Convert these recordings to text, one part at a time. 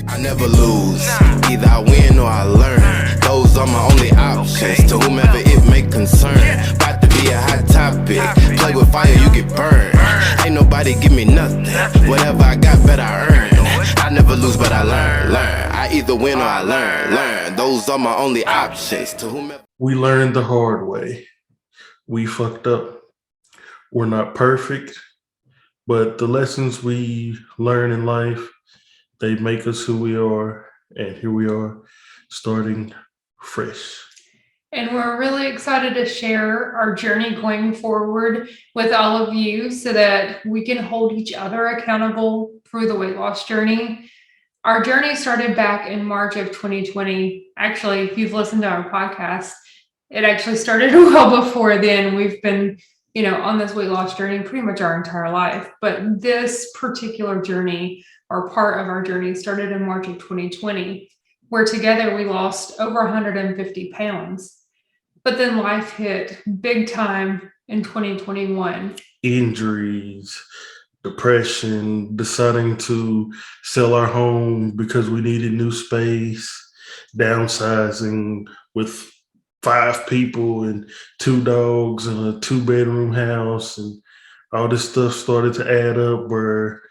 I never lose, either I win or I learn. Those are my only options, to whomever it may concern. About to be a hot topic, play with fire, you get burned. Ain't nobody give me nothing, whatever I got, better I earn. I never lose, but I learn. I either win or I learn. Those are my only options, to whomever. We learned the hard way. We fucked up. We're not perfect, but the lessons we learn in life, they make us who we are, and here we are, starting fresh. And we're really excited to share our journey going forward with all of you so that we can hold each other accountable through the weight loss journey. Our journey started back in March of 2020. Actually, if you've listened to our podcast, it actually started well before then. We've been, on this weight loss journey pretty much our entire life. But this particular journey, or part of our journey, started in March of 2020, where together we lost over 150 pounds. But then life hit big time in 2021. Injuries, depression, deciding to sell our home because we needed new space, downsizing with 5 people and 2 dogs and a 2-bedroom house, and all this stuff started to add up where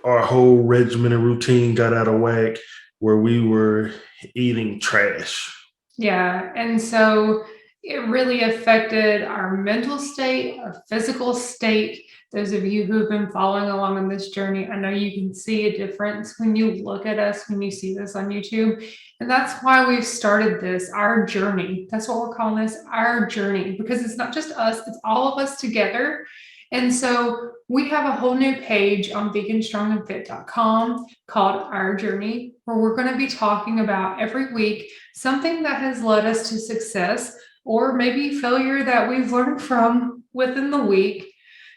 our whole regimen and routine got out of whack, where we were eating trash. Yeah, and so it really affected our mental state, our physical state. Those of you who have been following along on this journey, I know you can see a difference when you look at us, when you see this on YouTube. And that's why we've started this, our journey. That's what we're calling this, our journey, because it's not just us, it's all of us together. And so we have a whole new page on veganstrongandfit.com called Our Journey, where we're going to be talking about every week something that has led us to success or maybe failure that we've learned from within the week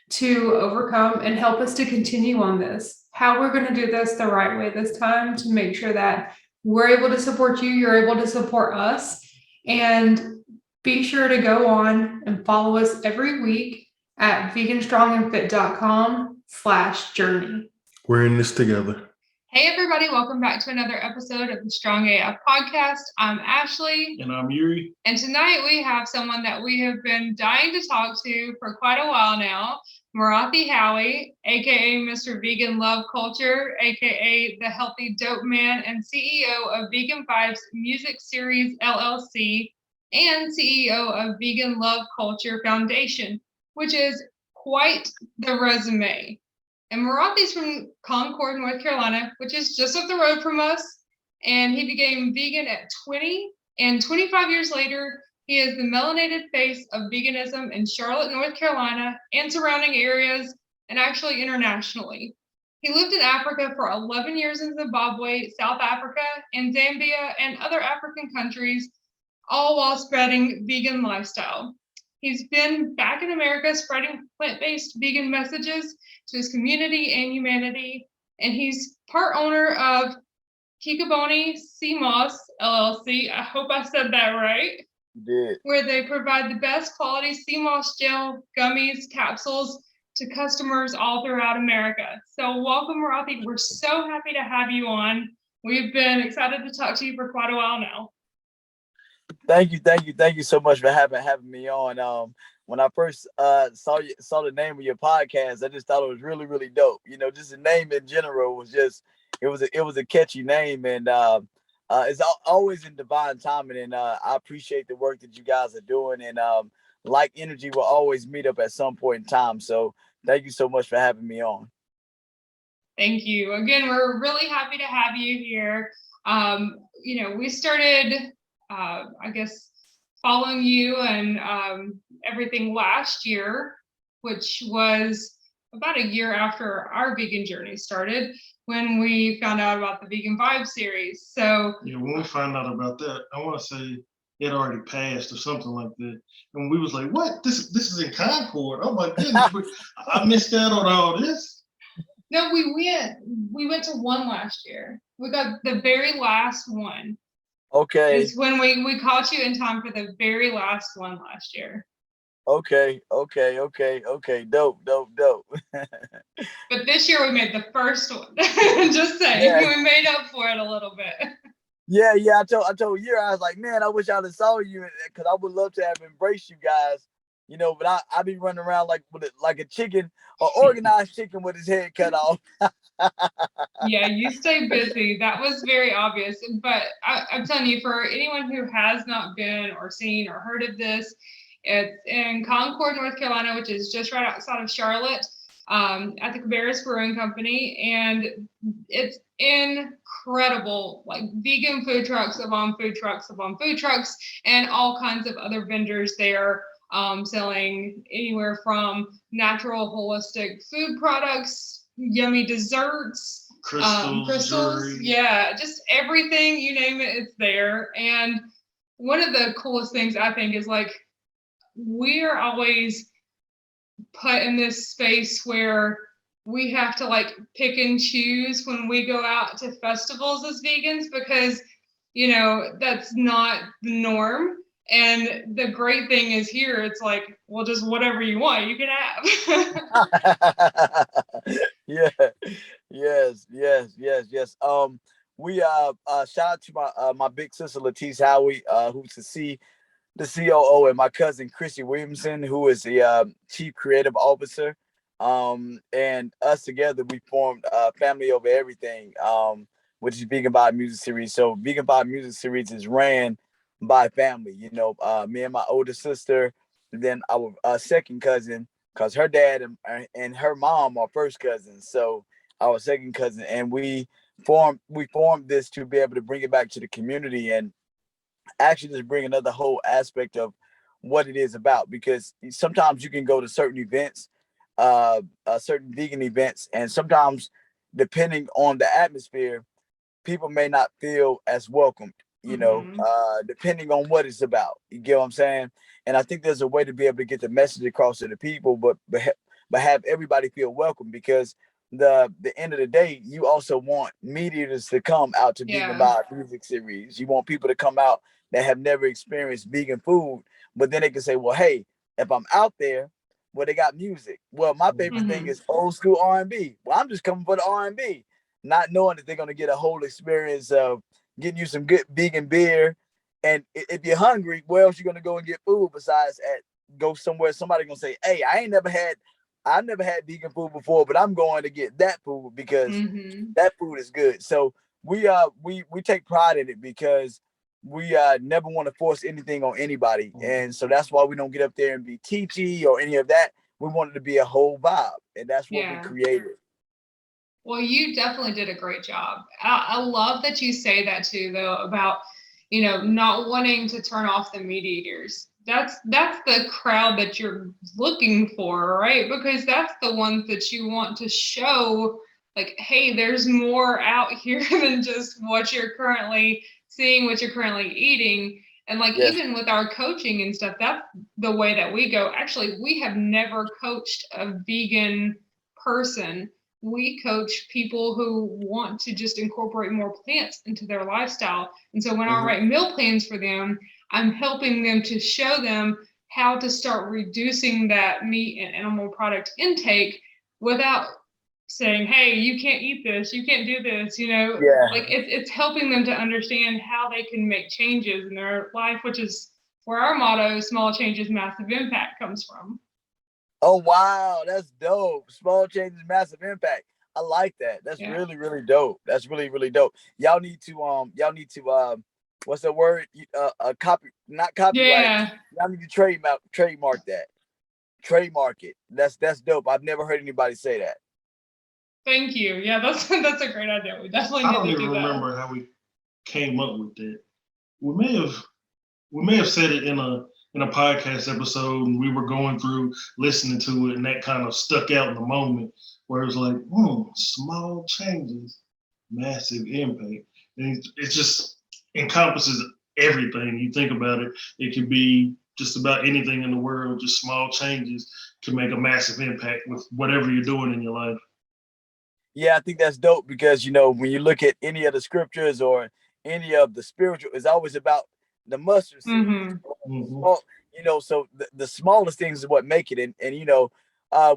to overcome and help us to continue on this. How we're going to do this the right way this time to make sure that we're able to support you, you're able to support us, and be sure to go on and follow us every week at veganstrongandfit.com/journey. We're in this together. Hey everybody, welcome back to another episode of the Strong AF podcast. I'm Ashley. And I'm Yuri. And tonight we have someone that we have been dying to talk to for quite a while now, Morathi Howie, aka Mr. Vegan Love Culture, aka the Healthy Dope Man and CEO of Vegan Vibes Music Series LLC, and CEO of Vegan Love Culture Foundation, which is quite the resume. And Morathi's from Concord, North Carolina, which is just up the road from us. And he became vegan at 20. And 25 years later, he is the melanated face of veganism in Charlotte, North Carolina, and surrounding areas, and actually internationally. He lived in Africa for 11 years in Zimbabwe, South Africa, and Zambia, and other African countries, all while spreading vegan lifestyle. He's been back in America spreading plant-based vegan messages to his community and humanity. And he's part owner of Kikaboni Sea Moss LLC. I hope I said that right. You did. Where they provide the best quality sea moss gel, gummies, capsules to customers all throughout America. So welcome, Morathi. We're so happy to have you on. We've been excited to talk to you for quite a while now. Thank you so much for having me on. When I first saw the name of your podcast, I just thought it was really, really dope. Just the name in general was just it was a catchy name, and it's always in divine timing. And I appreciate the work that you guys are doing, and like energy will always meet up at some point in time. So thank you so much for having me on. Thank you again. We're really happy to have you here. We started. I guess following you and everything last year, which was about a year after our vegan journey started, when we found out about the Vegan Vibe series. So yeah, when we found out about that, I want to say it already passed or something like that, and we was like, "What? This is in Concord? Oh my goodness, I missed out on all this." No, we went to one last year. We got the very last one. Okay. It's when we caught you in time for the very last one last year. Okay. Dope. But this year we made the first one. Just saying, Yeah. we made up for it a little bit. Yeah. I told you, I was like, man, I wish I'd have saw you, because I would love to have embraced you guys, but I be running around like a chicken, or organized chicken with his head cut off. Yeah, you stay busy. That was very obvious. But I'm telling you, for anyone who has not been or seen or heard of this, it's in Concord, North Carolina, which is just right outside of Charlotte, at the Cabarrus Brewing Company. And it's incredible, like vegan food trucks upon food trucks upon food trucks, and all kinds of other vendors there, selling anywhere from natural holistic food products, yummy desserts, crystals, jewelry. yeah, just everything, you name it, it's there. And one of the coolest things I think is, like, we're always put in this space where we have to, like, pick and choose when we go out to festivals as vegans, because that's not the norm. And the great thing is, here it's like, well, just whatever you want, you can have. Yeah. Yes. We shout out to my big sister Latice Howie, who's the COO, and my cousin Chrissy Williamson, who is the chief creative officer. And us together, we formed Family Over Everything, which is Vegan Vibe Music Series. So Vegan Vibe Music Series is ran by family. Me and my older sister, and then our second cousin, because her dad and her mom are first cousins. So our second cousin, and we formed this to be able to bring it back to the community, and actually just bring another whole aspect of what it is about. Because sometimes you can go to certain events, certain vegan events, and sometimes, depending on the atmosphere, people may not feel as welcomed, depending on what it's about. You get what I'm saying? And I think there's a way to be able to get the message across to the people, but have everybody feel welcome, because the end of the day, you also want mediators to come out to Vegan Vibe Music Series. You want people to come out that have never experienced vegan food, but then they can say, well, hey, if I'm out there, well, they got music. Well, my favorite thing is old school R&B. Well, I'm just coming for the R&B, not knowing that they're going to get a whole experience of getting you some good vegan beer. And if you're hungry, where else you going to go and get food besides go somewhere somebody going to say, hey, I've never had vegan food before, but I'm going to get that food because that food is good. So we take pride in it, because we never want to force anything on anybody. And so that's why we don't get up there and be teachy or any of that. We want it to be a whole vibe, and that's what we created. Well, you definitely did a great job. I love that you say that too, though, about not wanting to turn off the meat eaters. That's the crowd that you're looking for, right? Because that's the ones that you want to show, like, hey, there's more out here than just what you're currently seeing, what you're currently eating. And, like, even with our coaching and stuff, that's the way that we go. Actually, we have never coached a vegan person. We coach people who want to just incorporate more plants into their lifestyle. And so when I write meal plans for them, I'm helping them to show them how to start reducing that meat and animal product intake without saying, hey, you can't eat this, you can't do this, like it's helping them to understand how they can make changes in their life, which is where our motto, small changes, massive impact, comes from. Oh, wow. That's dope. Small changes, massive impact. I like that. That's really, really dope. That's really, really dope. Y'all need to, what's the word? Not copyright. Yeah. Y'all need to trademark that. Trademark it. That's dope. I've never heard anybody say that. Thank you. Yeah, that's a great idea. We definitely need to do that. I don't even remember how we came up with that. We may have said it in a podcast episode, and we were going through listening to it, and that kind of stuck out in the moment, where it was like, small changes, massive impact. And it just encompasses everything. You think about it, it could be just about anything in the world. Just small changes can make a massive impact with whatever you're doing in your life. Yeah, I think that's dope, because when you look at any of the scriptures or any of the spiritual, it's always about the mustard seed. Mm-hmm. Well, so the smallest things is what make it. And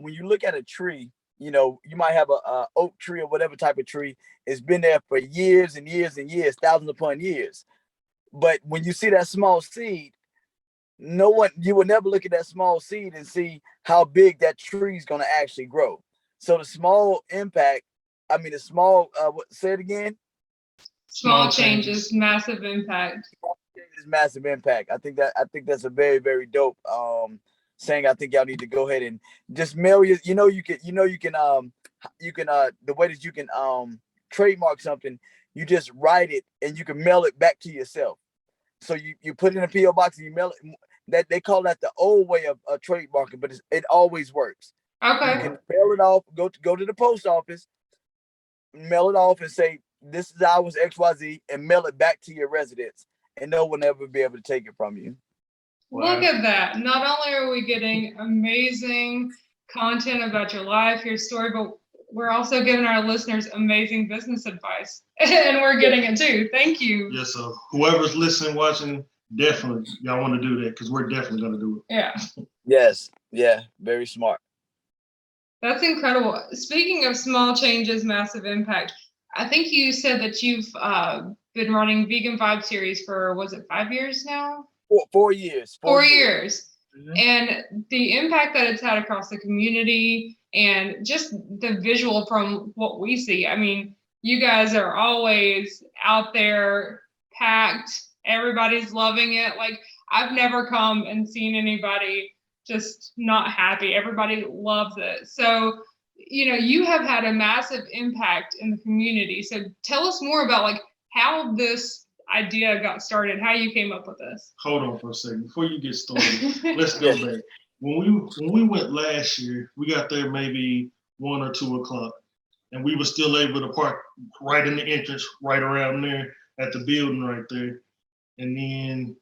when you look at a tree, you might have a oak tree or whatever type of tree. It's been there for years and years and years, thousands upon years. But when you see that small seed, you will never look at that small seed and see how big that tree is going to actually grow. So the small impact, the small, say it again. Small changes, massive impact. Is massive impact. I think that's a very, very dope saying. I think y'all need to go ahead and just mail you. You can the way that you can trademark something, you just write it and you can mail it back to yourself. So you put it in a PO box and you mail it. That they call that the old way of trademarking, but it always works. Okay. You can mail it off. Go to the post office, mail it off, and say this is ours XYZ, and mail it back to your residence, and no one will ever be able to take it from you. Look at that. Not only are we getting amazing content about your life, your story, but we're also giving our listeners amazing business advice. And we're getting it too. Thank you. Yes, so whoever's listening, watching, definitely y'all want to do that because we're definitely going to do it. Yeah. Yes. Yeah. Very smart. That's incredible. Speaking of small changes, massive impact, I think you said that you've been running Vegan Vibe series for, was it 5 years now? 4 years. 4 years. Mm-hmm. And the impact that it's had across the community and just the visual from what we see. I mean, you guys are always out there packed. Everybody's loving it. Like, I've never come and seen anybody just not happy. Everybody loves it. So, you have had a massive impact in the community. So tell us more about like how this idea got started, how you came up with this. Hold on for a second. Before you get started, let's go back. When we went last year, we got there maybe 1 or 2 o'clock, and we were still able to park right in the entrance, right around there at the building right there. And then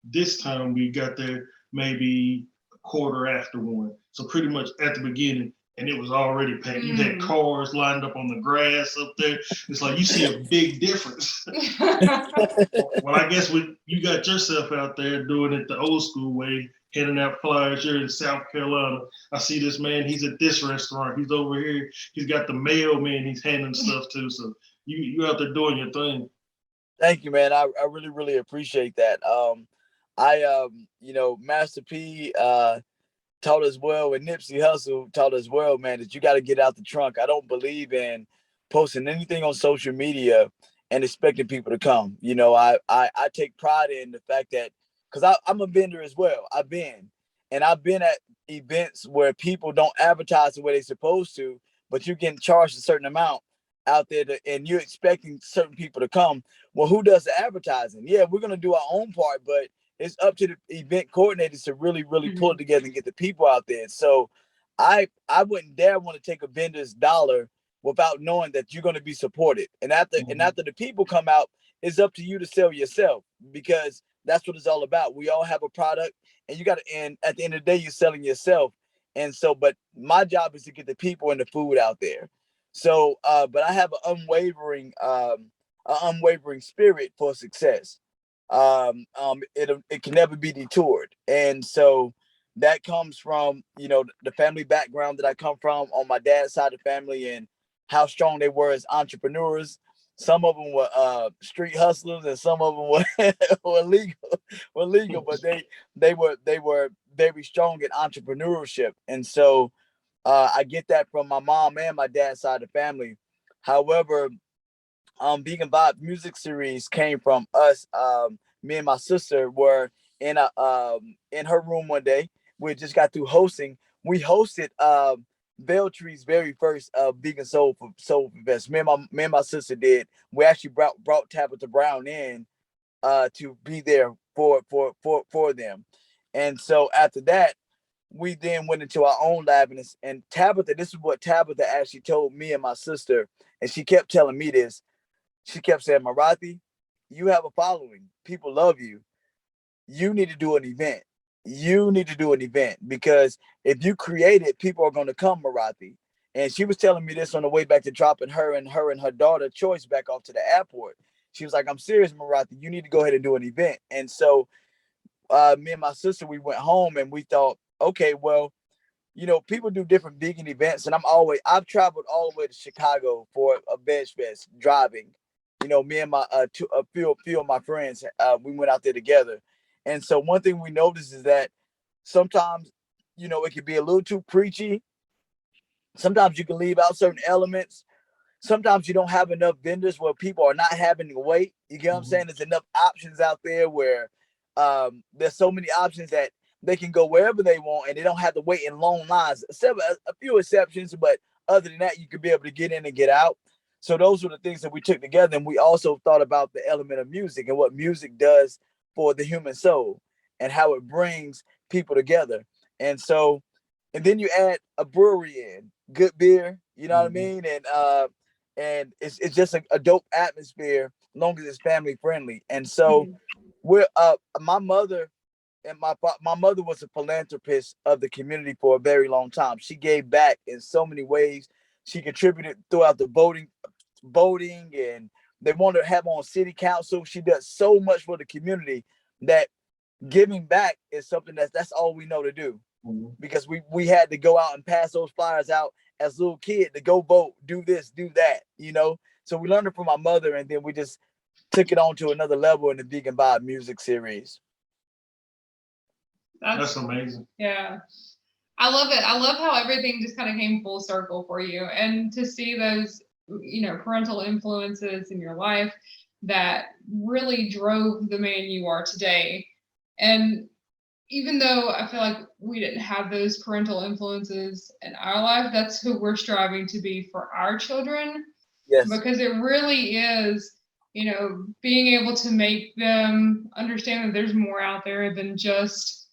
this time we got there maybe a quarter after 1. So pretty much at the beginning, and it was already packed. You had cars lined up on the grass up there. It's like you see a big difference. Well, I guess you got yourself out there doing it the old school way, handing out flyers. You're in South Carolina. I see this man, he's at this restaurant. He's over here. He's got the mailman he's handing stuff to. So you out there doing your thing. Thank you, man. I really, really appreciate that. Master P taught us well, and Nipsey Hussle taught us well, man, that you got to get out the trunk. I don't believe in posting anything on social media and expecting people to come. I take pride in the fact that, because I'm a vendor as well. I've been at events where people don't advertise the way they're supposed to, but you're getting charged a certain amount out there and you're expecting certain people to come. Well, who does the advertising? Yeah, we're going to do our own part, but it's up to the event coordinators to really, really pull it together and get the people out there. So I wouldn't dare want to take a vendor's dollar without knowing that you're going to be supported. And after the people come out, it's up to you to sell yourself, because that's what it's all about. We all have a product, and and at the end of the day, you're selling yourself. And so, but my job is to get the people and the food out there. So, but I have an unwavering spirit for success. It can never be detoured. And so that comes from, the family background that I come from on my dad's side of the family, and how strong they were as entrepreneurs. Some of them were street hustlers, and some of them were legal, but they were very strong in entrepreneurship. And so I get that from my mom and my dad's side of the family. However, Vegan Vibe music series came from us. Me and my sister were in her room one day. We just got through hosting. We hosted Beltree's very first Vegan Soul Fest. Me and my sister did. We actually brought Tabitha Brown in to be there for them. And so after that, we then went into our own lab, and Tabitha, this is what Tabitha actually told me and my sister, and she kept telling me this. She kept saying, Morathi, you have a following. People love you. You need to do an event. You need to do an event, because if you create it, people are going to come, Morathi. And she was telling me this on the way back to dropping her and her daughter Choice back off to the airport. She was like, I'm serious, Morathi, you need to go ahead and do an event. And so me and my sister, we went home and we thought, okay, well, you know, people do different vegan events, and I've traveled all the way to Chicago for a veg fest driving. You know, me and my a few of my friends, we went out there together. And so one thing we noticed is that sometimes, you know, it can be a little too preachy. Sometimes you can leave out certain elements. Sometimes you don't have enough vendors where people are not having to wait. You get what I'm saying? There's enough options out there where there's so many options that they can go wherever they want and they don't have to wait in long lines. Except a few exceptions, but other than that, you can be able to get in and get out. So those were the things that we took together. And we also thought about the element of music and what music does for the human soul and how it brings people together. And so, and then you add a brewery in, good beer, you know what I mean? And it's just a dope atmosphere, as long as it's family friendly. And so we're my mother and my mother was a philanthropist of the community for a very long time. She gave back in so many ways. She contributed throughout the voting, and they wanted to have on city council. She does so much for the community that giving back is something that's all we know to do. Because we had to go out and pass those flyers out as little kid to go vote, do this, do that, you know. So we learned it from my mother, and then we just took it on to another level in the Vegan Vibe music series. That's amazing. Yeah. I love it. I love how everything just kind of came full circle for you, and to see those, you know, parental influences in your life that really drove the man you are today. And even though I feel like we didn't have those parental influences in our life, that's who we're striving to be for our children. Yes. Because it really is, you know, being able to make them understand that there's more out there than just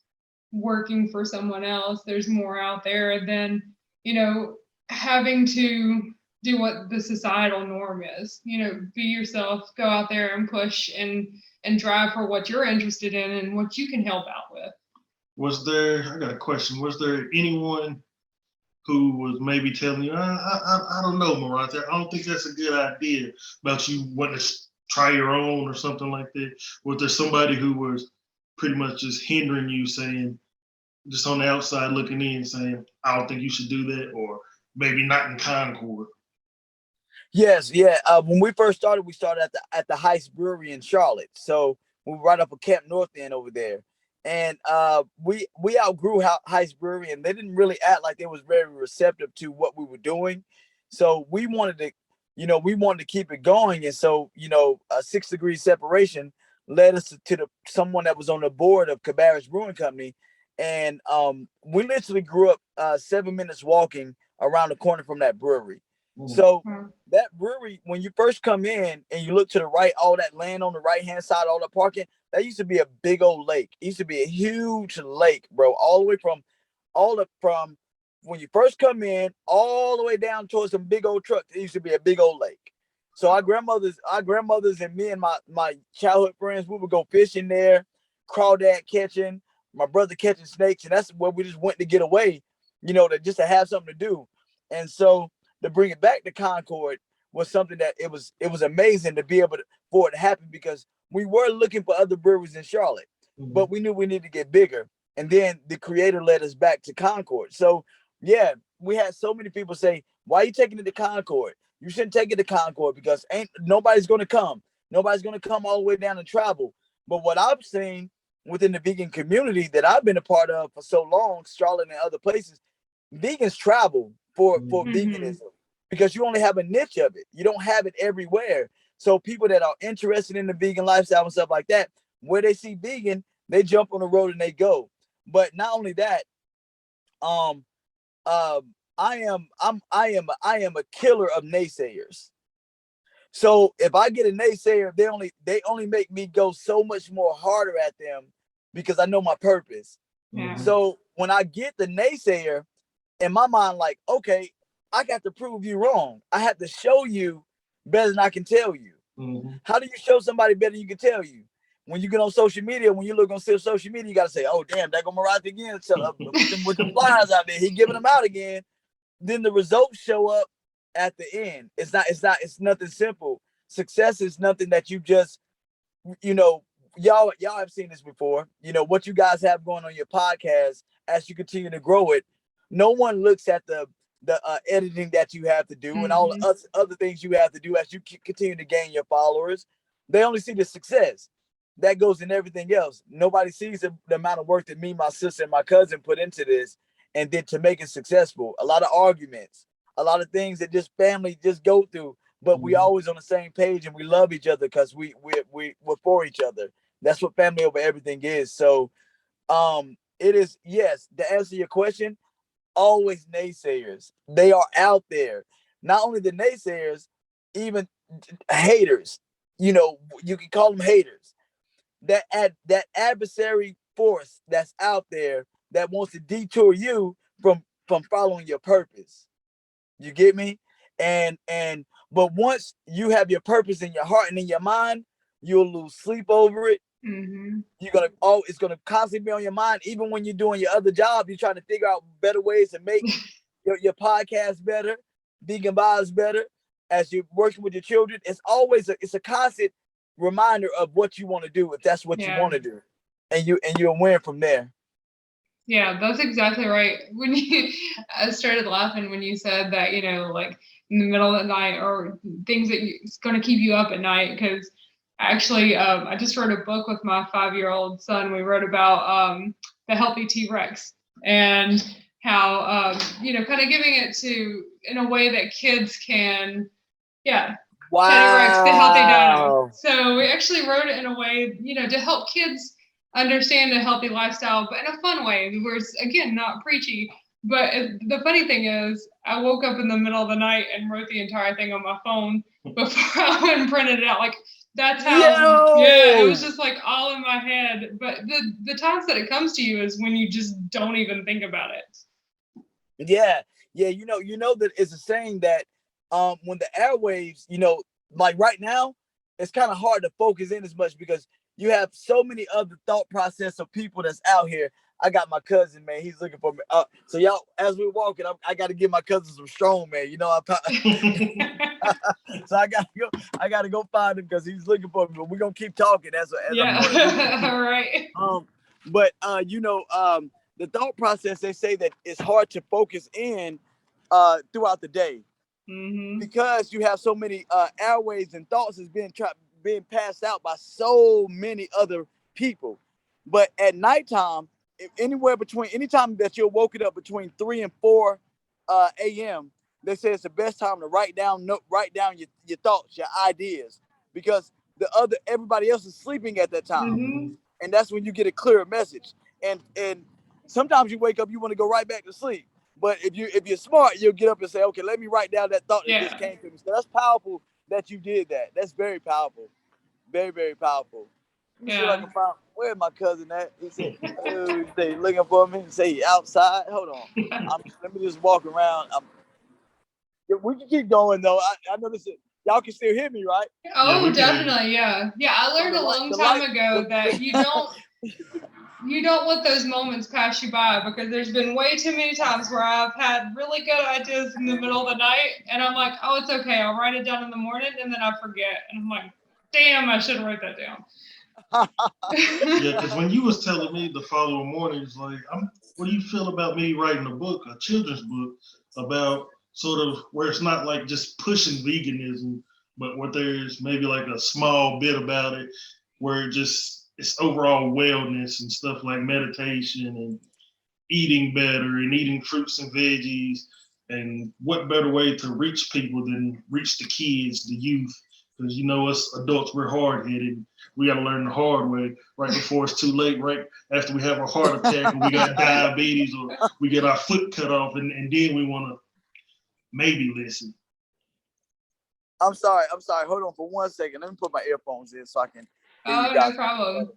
working for someone else. There's more out there than, you know, having to do what the societal norm is. You know, be yourself, go out there and push and drive for what you're interested in and what you can help out with. I got a question. Was there anyone who was maybe telling you, I don't know, Morathi, I don't think that's a good idea about you wanting to try your own or something like that? Was there somebody who was pretty much just hindering you, saying, just on the outside looking in, saying, I don't think you should do that, or maybe not in Concord? Yes, yeah. When we first started, we started at the Heist Brewery in Charlotte. So we were right up at Camp North End over there. And we outgrew Heist Brewery, and they didn't really act like they was very receptive to what we were doing. So we wanted to keep it going. And so, you know, a 6 degree separation led us to someone that was on the board of Cabarrus Brewing Company. And we literally grew up 7 minutes walking around the corner from that brewery. So that brewery, when you first come in and you look to the right, all that land on the right-hand side, all the parking, that used to be a big old lake. It used to be a huge lake, bro, all the way from when you first come in, all the way down towards some big old trucks. It used to be a big old lake. So our grandmothers and me and my childhood friends, we would go fishing there, crawdad catching, my brother catching snakes, and that's where we just went to get away, you know, just to have something to do. And so to bring it back to Concord was something that it was amazing to be able for it to happen, because we were looking for other breweries in Charlotte, but we knew we needed to get bigger. And then the creator led us back to Concord. So yeah, we had so many people say, why are you taking it to Concord? You shouldn't take it to Concord because nobody's going to come. Nobody's going to come all the way down and travel. But what I've seen within the vegan community that I've been a part of for so long, Charlotte and other places, vegans travel for veganism, because you only have a niche of it. You don't have it everywhere. So people that are interested in the vegan lifestyle and stuff like that, where they see vegan, they jump on the road and they go. But not only that, I am a killer of naysayers. So if I get a naysayer, they only make me go so much more harder at them because I know my purpose. So when I get the naysayer, in my mind, like, okay, I got to prove you wrong. I have to show you better than I can tell you. How do you show somebody better than you can tell you? When you get on social media, when you look on social media, you got to say, oh, damn, there go Morathi again. So, with the flyers out there, he giving them out again. Then the results show up at the end. It's nothing simple. success is nothing that you just, you know, y'all have seen this before. You know, what you guys have going on your podcast, as you continue to grow it, no one looks at the editing that you have to do and all the other things you have to do as you continue to gain your followers. They only see the success that goes in everything else. Nobody sees the amount of work that me, my sister, and my cousin put into this, and then to make it successful. A lot of arguments, a lot of things that just family just go through, but we always on the same page and we love each other because we're for each other. That's what family over everything is. So it is, yes, to answer your question, always naysayers. They are out there. Not only the naysayers, even haters. You know, you can call them haters. That adversary force that's out there that wants to detour you from following your purpose. You get me? But once you have your purpose in your heart and in your mind, you'll lose sleep over it. You're gonna it's gonna constantly be on your mind. Even when you're doing your other job, you're trying to figure out better ways to make your podcast better, vegan vibes better. As you're working with your children, it's always it's a constant reminder of what you want to do, if that's what you want to do, and you'll win from there. Yeah, that's exactly right. When I started laughing when you said that, you know, like in the middle of the night or things that it's going to keep you up at night. Because actually, I just wrote a book with my 5-year-old son. We wrote about the healthy T-Rex and how, you know, kind of giving it to in a way that kids can, Wow. T-Rex, the healthy dino. So we actually wrote it in a way, you know, to help kids understand a healthy lifestyle, but in a fun way, where it's, again, not preachy. But the funny thing is, I woke up in the middle of the night and wrote the entire thing on my phone before I went and printed it out. Like, that's how, it was just like all in my head. But the times that it comes to you is when you just don't even think about it. Yeah, you know that it's a saying that when the airwaves, you know, like right now, it's kind of hard to focus in as much because you have so many other thought process of people that's out here. I got my cousin, man. He's looking for me. So y'all, as we're walking, I got to give my cousin some Strongman. You know, so I gotta go find him because he's looking for me. But we're gonna keep talking as I'm going. All right. But you know, the thought process, they say that it's hard to focus in throughout the day because you have so many airwaves and thoughts is being passed out by so many other people. But at nighttime, anytime that you're woken up between 3 and 4 a.m., they say it's the best time to write down your thoughts, your ideas, because everybody else is sleeping at that time, and that's when you get a clearer message. And sometimes you wake up, you want to go right back to sleep. But if you're smart, you'll get up and say, okay, let me write down that thought that just came to me. So that's powerful that you did that. That's very powerful. Very, very powerful. Let me see if I can find where my cousin at. He said, oh, he's looking for me. He say he outside. Hold on. Let me just walk around. We can keep going though. I know this. Y'all can still hear me, right? Oh, definitely. Yeah. I learned a long time ago that you don't let those moments pass you by, because there's been way too many times where I've had really good ideas in the middle of the night and I'm like, oh, it's okay, I'll write it down in the morning, and then I forget and I'm like, damn, I should write that down. Yeah, because when you was telling me the following morning, it's like, what do you feel about me writing a book, a children's book, about sort of where it's not like just pushing veganism, but where there's maybe like a small bit about it, where it's overall wellness and stuff like meditation and eating better and eating fruits and veggies. And what better way to reach people than reach the kids, the youth? Because, you know, us adults, we're hard-headed. We got to learn the hard way right before it's too late, right after we have a heart attack or we got diabetes or we get our foot cut off, and then we want to maybe listen. I'm sorry. Hold on for 1 second. Let me put my earphones in so I can. Oh, no problem.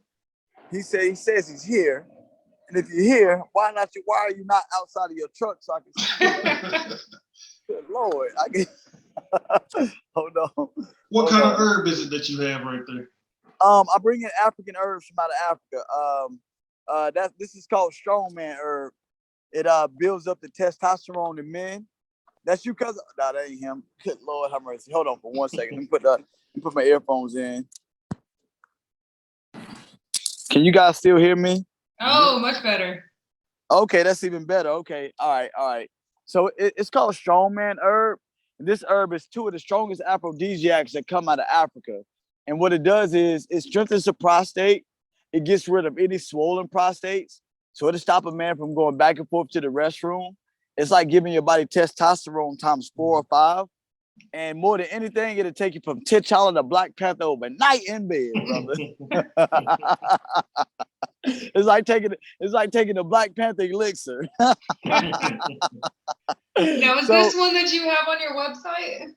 He says he's here. And if you're here, why are you not outside of your truck so I can see? Good Lord. Hold on. What kind of herb is it that you have right there? I bring in African herbs from out of Africa. This is called Strongman Herb. It builds up the testosterone in men. That's you, cousin? No, that ain't him. Good Lord have mercy. Hold on for 1 second. Let me put Put my earphones in. Can you guys still hear me? Oh, much better. Okay, that's even better. Okay, all right. So it's called Strongman Herb. And this herb is two of the strongest aphrodisiacs that come out of Africa. And what it does is it strengthens the prostate. It gets rid of any swollen prostates. So it'll stop a man from going back and forth to the restroom. It's like giving your body testosterone times 4 or 5. And more than anything, it'll take you from T'Challa to Black Panther overnight in bed, brother. It's like taking the Black Panther elixir. Now, is this one that you have on your website?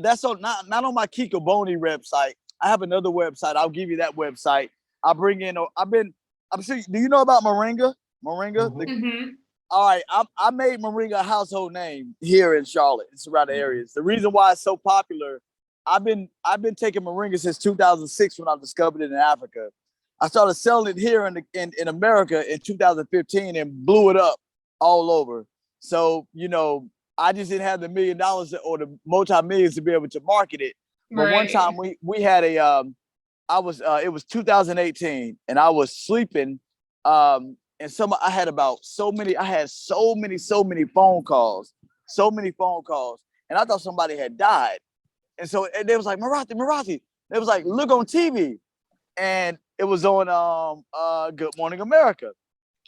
That's on not on my Kikaboni website. I have another website. I'll give you that website. I'll bring in. I'm sure. Do you know about Moringa? Mm-hmm. All right, I made Moringa a household name here in Charlotte and surrounding areas. The reason why it's so popular, I've been taking Moringa since 2006 when I discovered it in Africa. I started selling it here in America in 2015 and blew it up all over. So, I just didn't have the $1 million or the multi-millions to be able to market it. But one time we had it was 2018 and I was sleeping. And I had so many phone calls. And I thought somebody had died. And so they was like, Morathi. They was like, look on TV. And it was on Good Morning America.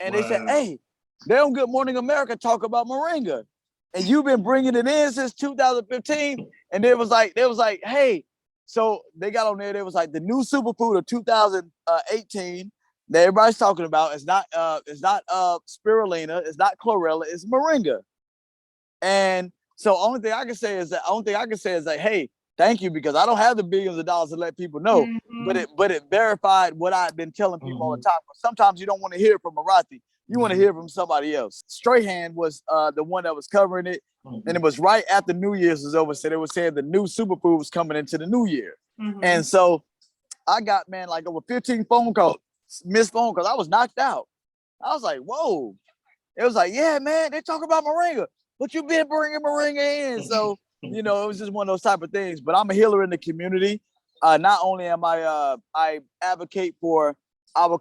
And they said, hey, they on Good Morning America talk about Moringa. And you've been bringing it in since 2015. And they was like, hey. So they got on there. They was like, the new superfood of 2018 that everybody's talking about is not spirulina, it's not chlorella, it's Moringa. And so only thing I can say is that, hey, thank you, because I don't have the billions of dollars to let people know, but it verified what I've been telling people all the time. But sometimes you don't want to hear from Morathi. You want to hear from somebody else. Strahan was the one that was covering it. And it was right after New Year's was over. So they were saying the new superfood was coming into the new year. And so I got, man, like over 15 missed phone calls. I was knocked out. I was like, whoa. It was like, yeah, man, they talk about Moringa, but you've been bringing Moringa in. So, it was just one of those type of things. But I'm a healer in the community. Not only am I advocate for our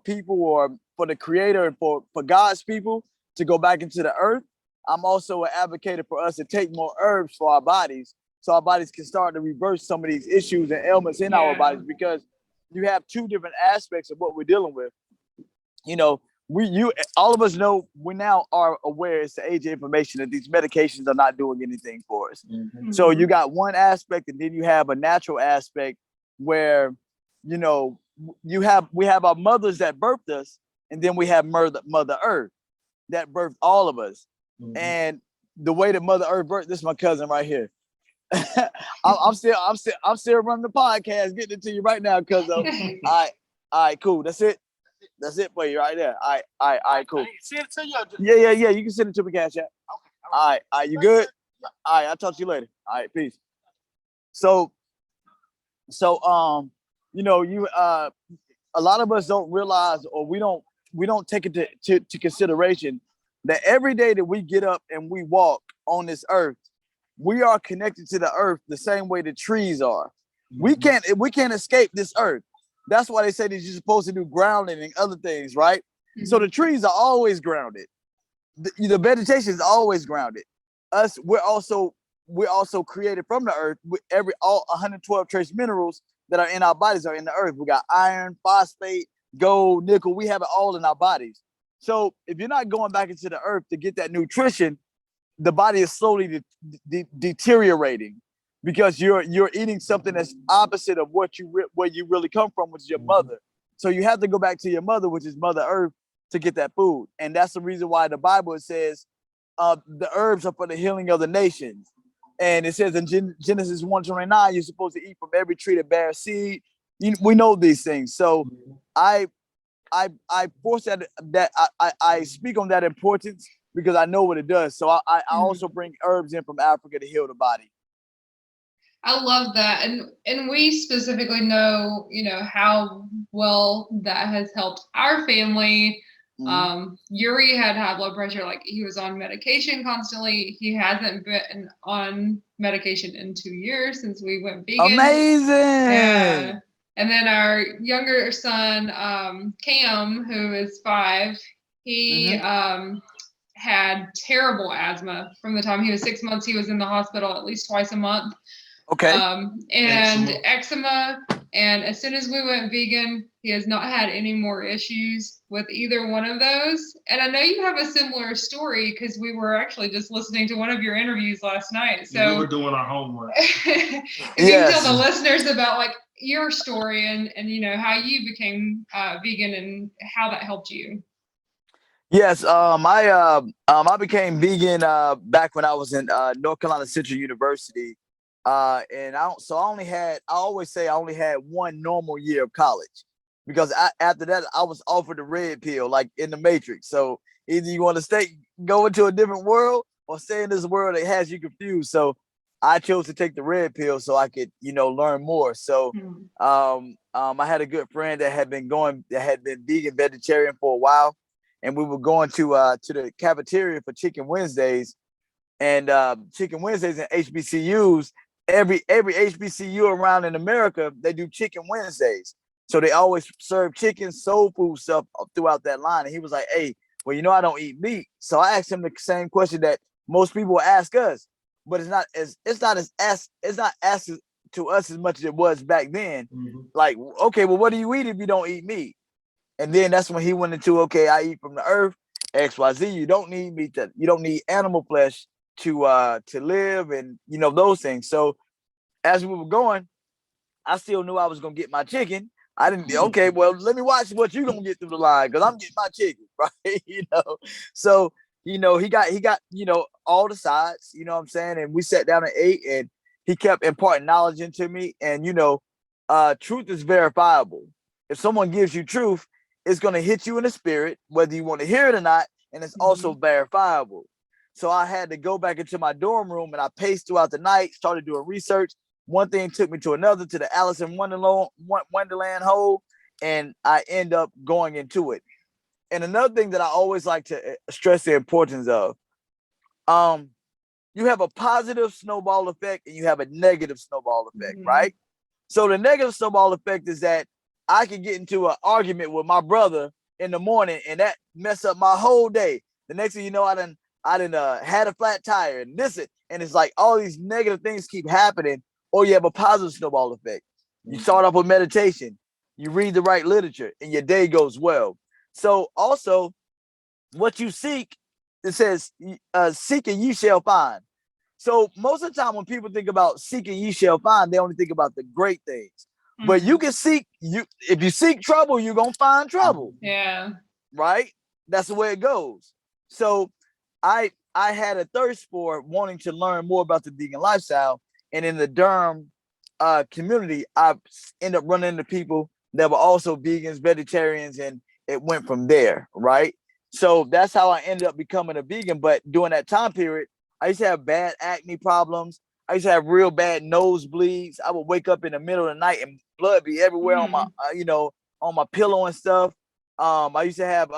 people, or for the creator and for God's people to go back into the earth, I'm also an advocate for us to take more herbs for our bodies, so our bodies can start to reverse some of these issues and ailments in our bodies, because you have two different aspects of what we're dealing with. All of us know, we now are aware, it's the age of information, that these medications are not doing anything for us. So you got one aspect, and then you have a natural aspect where, we have our mothers that birthed us, and then we have Mother Earth that birthed all of us. And the way that Mother Earth birthed, this is my cousin right here. I'm still running the podcast, getting it to you right now, cuz. All right, cool. That's it for you right there. All right, cool. Send it to you. Yeah. You can send it to me, cash app. Okay. All right, you good? All right, I'll talk to you later. All right, peace. So a lot of us don't realize, or we don't take it to consideration, that every day that we get up and we walk on this earth, we are connected to the earth the same way the trees are. We can't escape this earth. That's why they say that you're supposed to do grounding and other things, right? So the trees are always grounded. The vegetation is always grounded. We're also created from the earth. All 112 trace minerals that are in our bodies are in the earth. We got iron, phosphate, gold, nickel. We have it all in our bodies. So if you're not going back into the earth to get that nutrition, the body is slowly deteriorating, because you're eating something that's opposite of where you really come from, which is your mother. So you have to go back to your mother, which is Mother Earth, to get that food. And that's the reason why the Bible says the herbs are for the healing of the nations. And it says in Genesis 1:29, you're supposed to eat from every tree that bears seed. We know these things. So I force that I speak on that importance, because I know what it does. So I also bring herbs in from Africa to heal the body. I love that. And we specifically know, how well that has helped our family Yuri had high blood pressure. Like, he was on medication constantly. He hasn't been on medication in 2 years since we went vegan. Amazing. Yeah. And then our younger son, Cam, who is 5, he had terrible asthma from the time he was 6 months. He was in the hospital at least twice a month. Okay. And eczema. And as soon as we went vegan, he has not had any more issues with either one of those. And I know you have a similar story because we were actually just listening to one of your interviews last night. So we were doing our homework. If you can tell the listeners about like your story and you know how you became vegan and how that helped you. Yes, I became vegan back when I was in North Carolina Central University. And I always say I only had one normal year of college, because after that I was offered the red pill, like in the Matrix. So either you want to go into a different world, or stay in this world that has you confused. So I chose to take the red pill so I could, learn more. So I had a good friend that had been vegan vegetarian for a while, and we were going to the cafeteria for Chicken Wednesdays, and Chicken Wednesdays and HBCUs. Every HBCU around in America, they do Chicken Wednesdays. So they always serve chicken, soul food stuff throughout that line. And he was like, hey, well, I don't eat meat. So I asked him the same question that most people ask us, but it's not asked to us as much as it was back then. Like, okay, well, what do you eat if you don't eat meat? And then that's when he went into, okay, I eat from the earth, XYZ. You don't need meat. You don't need animal flesh to live, and those things. So as we were going, I still knew I was gonna get my chicken. I didn't. Okay, well, let me watch what you gonna get through the line, because I'm getting my chicken, right? So he got all the sides. You know what I'm saying? And we sat down and ate, and he kept imparting knowledge into me. And truth is verifiable. If someone gives you truth, it's gonna hit you in the spirit, whether you want to hear it or not, and it's also verifiable. So I had to go back into my dorm room, and I paced throughout the night, started doing research. One thing took me to another, to the Alice in Wonderland hole, and I end up going into it. And another thing that I always like to stress the importance of, you have a positive snowball effect and you have a negative snowball effect, right? So the negative snowball effect is that I can get into an argument with my brother in the morning, and that mess up my whole day. The next thing you know, I done had a flat tire, and and it's like all these negative things keep happening. Or you have a positive snowball effect. You start off with meditation, you read the right literature, and your day goes well. So also, what you seek, it says, seek and ye shall find. So most of the time when people think about seek and ye shall find, they only think about the great things. But you can if you seek trouble, you're gonna find trouble. Yeah. Right? That's the way it goes. So I had a thirst for wanting to learn more about the vegan lifestyle. And in the Durham community, I ended up running into people that were also vegans, vegetarians, and it went from there, right? So that's how I ended up becoming a vegan. But during that time period, I used to have bad acne problems. I used to have real bad nosebleeds. I would wake up in the middle of the night and blood be everywhere on my, on my pillow and stuff. I used to have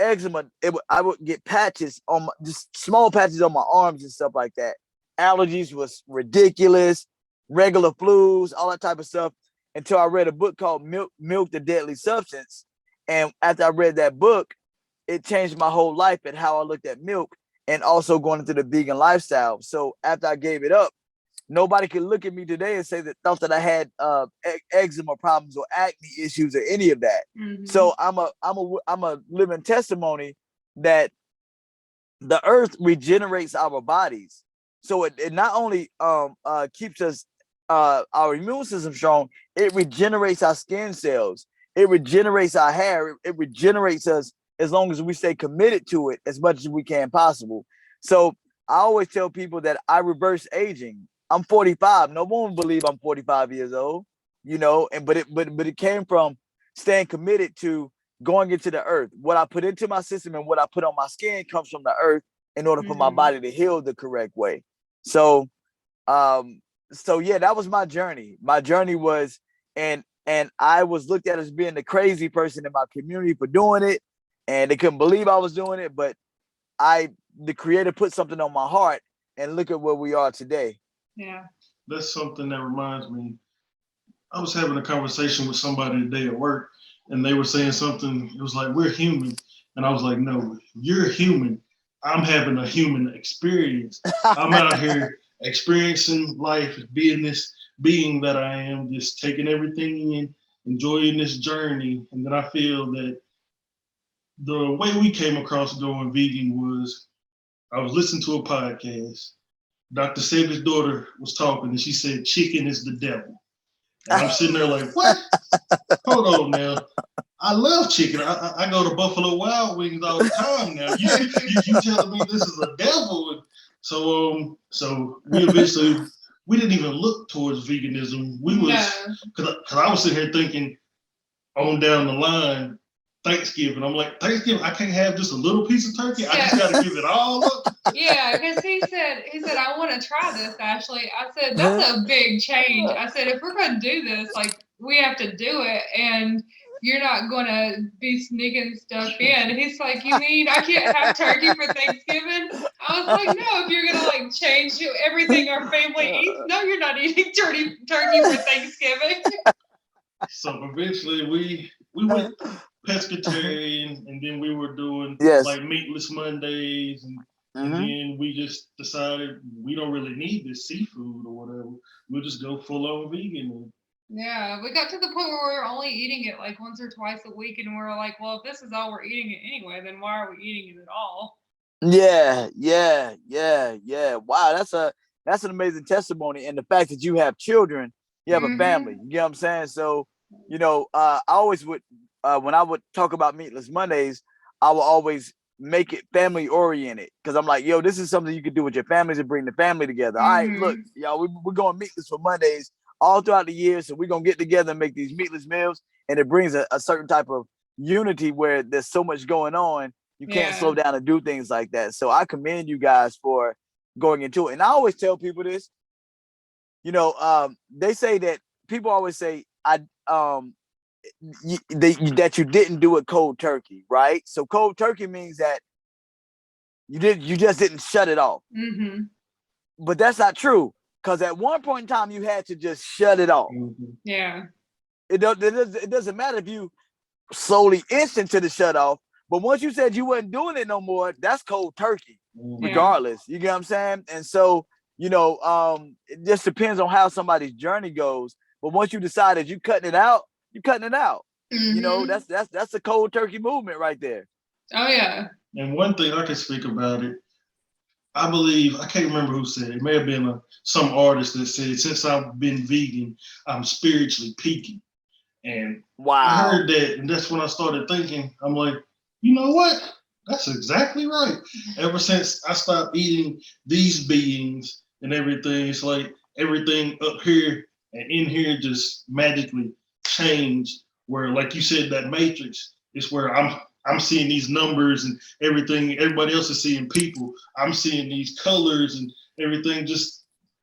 eczema. I would get patches on just small patches on my arms and stuff like that. Allergies was ridiculous, regular flus, all that type of stuff, until I read a book called Milk, the Deadly Substance. And after I read that book, it changed my whole life and how I looked at milk, and also going into the vegan lifestyle. So after I gave it up, nobody could look at me today and say thought that I had eczema problems or acne issues or any of that. So I'm a living testimony that the earth regenerates our bodies. So it not only keeps us our immune system strong, it regenerates our skin cells, it regenerates our hair, it regenerates us as long as we stay committed to it as much as we can possible. So I always tell people that I reverse aging. I'm 45. No one will believe I'm 45 years old, but it came from staying committed to going into the earth. What I put into my system and what I put on my skin comes from the earth in order for my body to heal the correct way. So yeah, that was my journey. My journey was, and I was looked at as being the crazy person in my community for doing it. and they couldn't believe I was doing it, but the creator put something on my heart, and look at where we are today. Yeah. That's something that reminds me. I was having a conversation with somebody today at work, and they were saying something. It was like, we're human. And I was like, no, you're human. I'm having a human experience. I'm out here experiencing life, being this being that I am, just taking everything in, enjoying this journey. And then I feel that the way we came across going vegan was, I was listening to a podcast. Dr. Sebi's daughter was talking, and she said, chicken is the devil. And I'm sitting there like, what? Hold on now. I love chicken. I go to Buffalo Wild Wings all the time now. You telling me this is a devil? So we eventually, we didn't even look towards veganism. We was, because I was sitting here thinking on down the line, Thanksgiving. I'm like, Thanksgiving, I can't have just a little piece of turkey. I just got to give it all up. Yeah, because he said, I want to try this, Ashley. I said, that's a big change. I said, if we're going to do this, like, we have to do it, and you're not going to be sneaking stuff in. He's like, you mean I can't have turkey for Thanksgiving? I was like, no, if you're going to, like, change everything our family eats, no, you're not eating turkey for Thanksgiving. So eventually we went pescatarian, and then we were doing like meatless Mondays, and then we just decided we don't really need this seafood or whatever. We'll just go full on vegan. Yeah, we got to the point where we were only eating it like once or twice a week, and we were like, well, if this is all we're eating it anyway, then why are we eating it at all? Yeah. Wow, that's an amazing testimony. And the fact that you have children, you have a family. You know what I'm saying? So, I always would, when I would talk about Meatless Mondays, I would always make it family oriented, because I'm like, yo, this is something you can do with your families and bring the family together. All right, look, y'all, we're going meatless for Mondays all throughout the year, so we're gonna get together and make these meatless meals, and it brings a certain type of unity where there's so much going on, you can't slow down and do things like that. So I commend you guys for going into it. And I always tell people this, they say that people always say that you didn't do it cold turkey, right? So cold turkey means that you just didn't shut it off. But that's not true, because at one point in time you had to just shut it off. Yeah. It doesn't matter if you slowly inched into the shut off, but once you said you wasn't doing it no more, that's cold turkey, regardless. You get what I'm saying? And so, it just depends on how somebody's journey goes. But once you decided you cutting it out, you're cutting it out. That's a cold turkey movement right there. Oh yeah. And one thing I can speak about it, I believe, I can't remember who said it. It may have been some artist that said, since I've been vegan, I'm spiritually peaking. And I heard that, and that's when I started thinking, I'm like, you know what? That's exactly right. Ever since I stopped eating these beings and everything, it's like everything up here and in here just magically changed. Where, like you said, that matrix is where I'm seeing these numbers and everything. Everybody else is seeing people. I'm seeing these colors and everything.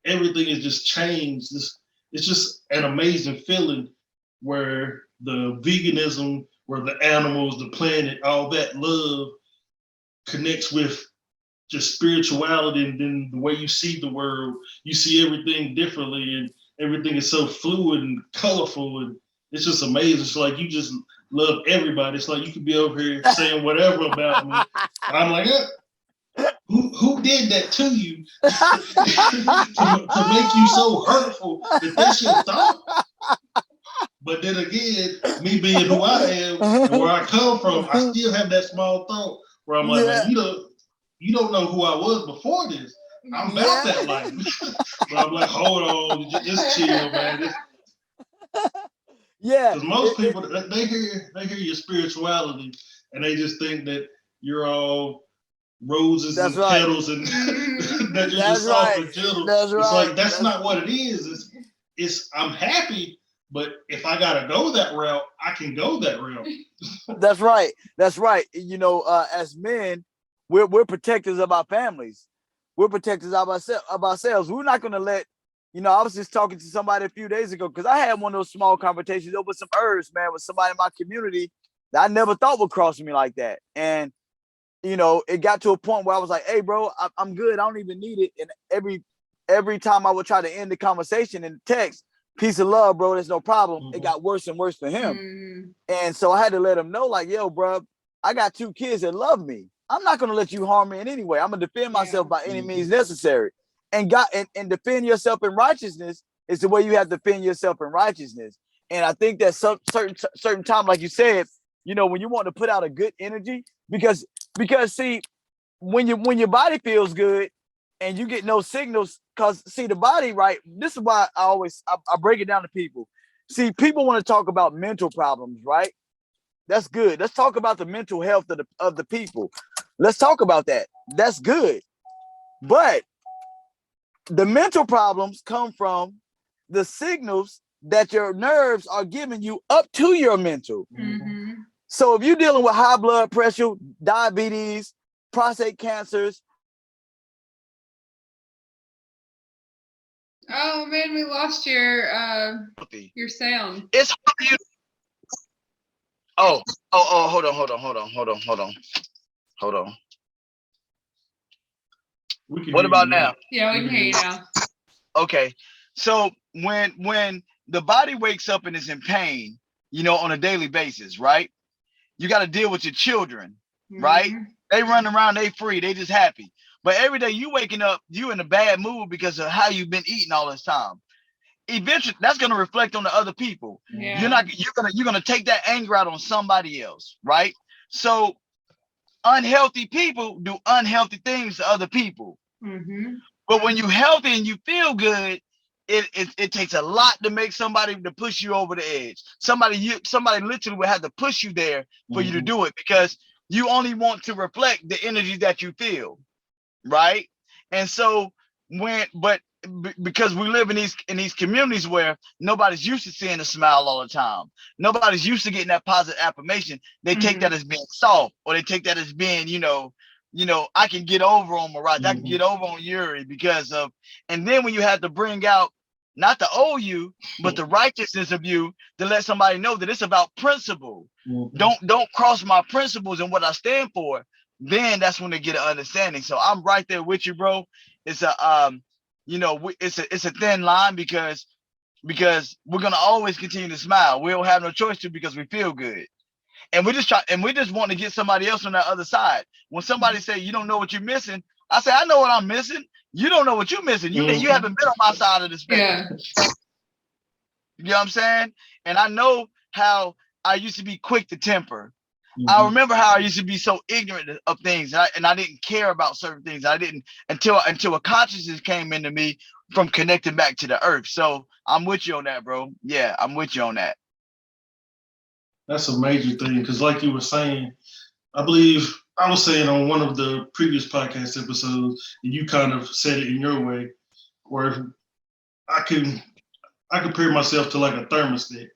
Everything is just changed. It's just an amazing feeling where the veganism, where the animals, the planet, all that love connects with just spirituality, and then the way you see the world, you see everything differently, and everything is so fluid and colorful, and it's just amazing. It's like you just love everybody. It's like you could be over here saying whatever about me, and I'm like, who did that to you to make you so hurtful that that's your thought? But then again, me being who I am and where I come from, I still have that small thought where I'm like, man, you don't know who I was before this. I'm about that life. But I'm like, hold on, just chill, man. Because most people, they hear your spirituality and they just think that you're all roses and petals and that you're just soft and gentle. It's like, that's not what it is. It's I'm happy. But if I gotta go that route, I can go that route. That's right. As men, we're protectors of our families. We're protectors of ourselves. We're not gonna let, I was just talking to somebody a few days ago, because I had one of those small conversations over some herbs, man, with somebody in my community. that I never thought would cross me like that. And, you know, it got to a point where I was like, hey, bro, I'm good. I don't even need it. And every time I would try to end the conversation in text, peace and love, bro, there's no problem. It got worse and worse for him. And so I had to let him know, like, yo, bro, I got 2 kids that love me. I'm not going to let you harm me in any way. I'm going to defend myself by any means necessary. And God, and defend yourself in righteousness is the way you have to defend yourself in righteousness. And I think that certain time, like you said, you know, when you want to put out a good energy, because see, when your body feels good and you get no signals, because see, the body, right? This is why I break it down to people. See, people want to talk about mental problems, right? That's good. Let's talk about the mental health of the people. Let's talk about that. That's good. But the mental problems come from the signals that your nerves are giving you up to your mental. So if you're dealing with high blood pressure, diabetes, prostate cancers. Oh man, we lost your sound. It's hard for you. Oh, hold on. What about now? Yeah, we can hear you now. Okay. So when the body wakes up and is in pain, you know, on a daily basis, right? You got to deal with your children, right? They run around, they free, they just happy. But every day you waking up, you in a bad mood because of how you've been eating all this time. Eventually, that's going to reflect on the other people. You're gonna take that anger out on somebody else, right? So unhealthy people do unhealthy things to other people. But when you're healthy and you feel good, it takes a lot to make somebody to push you over the edge. Somebody literally will have to push you there for you to do it, because you only want to reflect the energy that you feel, right? And so because we live in these communities where nobody's used to seeing a smile all the time, nobody's used to getting that positive affirmation, they take that as being soft, or they take that as being, you know, I can get over on Morathi, I can get over on Yuri because of, and then when you have to bring out not the old you, but the righteousness of you, to let somebody know that it's about principle. Don't cross my principles and what I stand for. Then that's when they get an understanding. So I'm right there with you, bro. It's a it's a thin line, because we're gonna always continue to smile. We don't have no choice to, because we feel good. And we just want to get somebody else on that other side. When somebody say you don't know what you're missing, I say I know what I'm missing. You don't know what you're missing. You haven't been on my side of the spectrum. You know what I'm saying? And I know how I used to be quick to temper. I remember how I used to be so ignorant of things, and I didn't care about certain things. I didn't until a consciousness came into me from connecting back to the earth. So I'm with you on that, bro. Yeah, I'm with you on that. That's a major thing, because like you were saying, I believe I was saying on one of the previous podcast episodes, and you kind of said it in your way, where I compare myself to like a thermostat,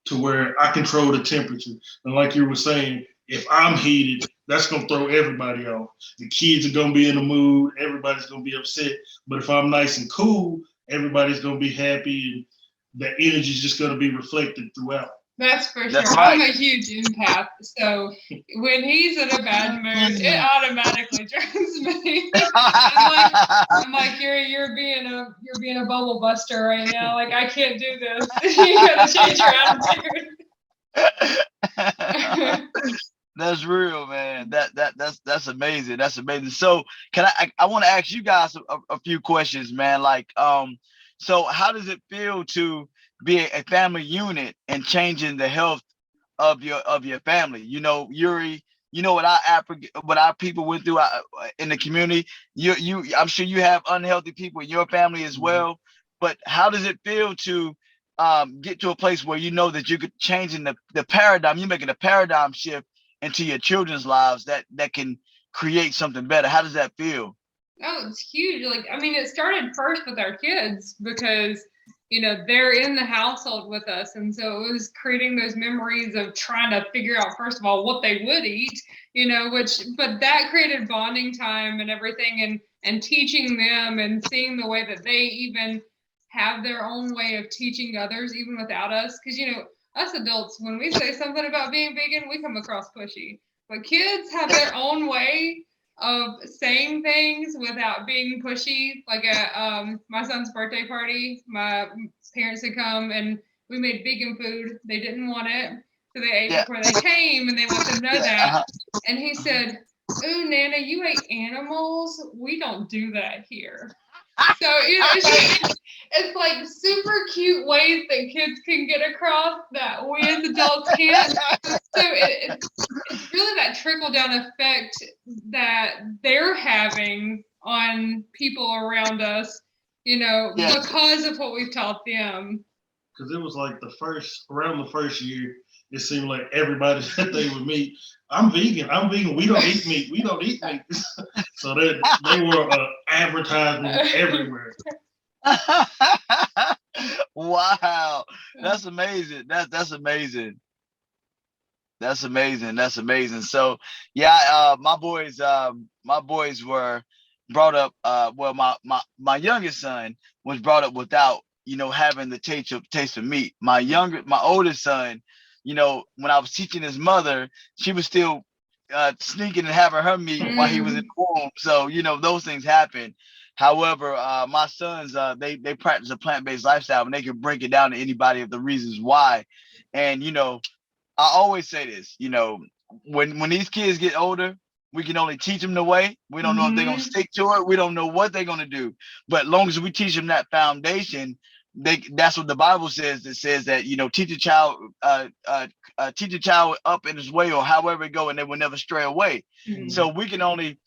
to where I control the temperature. And like you were saying, if I'm heated, that's going to throw everybody off. The kids are going to be in the mood. Everybody's going to be upset. But if I'm nice and cool, everybody's going to be happy. And that energy is just going to be reflected throughout. That's for That's sure. right. I'm a huge empath, so when he's in a bad mood, it automatically turns me. I'm like, you're being a bubble buster right now. Like, I can't do this. You gotta change your attitude. That's real, man. That's amazing. That's amazing. So I want to ask you guys a few questions, man. Like, so how does it feel to be a family unit and changing the health of your family? You know, Yuri, you know what our people went through in the community. I'm sure you have unhealthy people in your family as well. But how does it feel to get to a place where you know that you're changing the paradigm? You're making a paradigm shift into your children's lives that can create something better. How does that feel? Oh, it's huge. Like, I mean, it started first with our kids, because they're in the household with us. And so it was creating those memories of trying to figure out, first of all, what they would eat, but that created bonding time and everything, and teaching them and seeing the way that they even have their own way of teaching others, even without us. Because, us adults, when we say something about being vegan, we come across pushy. But kids have their own way of saying things without being pushy. Like at my son's birthday party, my parents had come and we made vegan food. They didn't want it, so they ate before they came, and they let them know that. And he said, "Ooh, Nana, you ate animals? We don't do that here." So it's like super cute ways that kids can get across that we as adults can't. So it's really that trickle down effect that they're having on people around us, because of what we've taught them. Because it was like around the first year, it seemed like everybody said they would meet. I'm vegan. We don't eat meat. We don't eat meat. So they were advertising everywhere. Wow, that's amazing. That's amazing. That's amazing. That's amazing. So yeah, my boys were brought up. Well, my youngest son was brought up without having the taste of meat. My oldest son, when I was teaching his mother, she was still sneaking and having her meat while he was in the womb. So those things happen. However, my sons, they practice a plant-based lifestyle, and they can break it down to anybody of the reasons why. And I always say this, when these kids get older, we can only teach them the way. We don't know if they're going to stick to it. We don't know what they're going to do. But as long as we teach them that foundation, that's what the Bible says. It says that, teach a child up in his way, or however it go, and they will never stray away. So we can only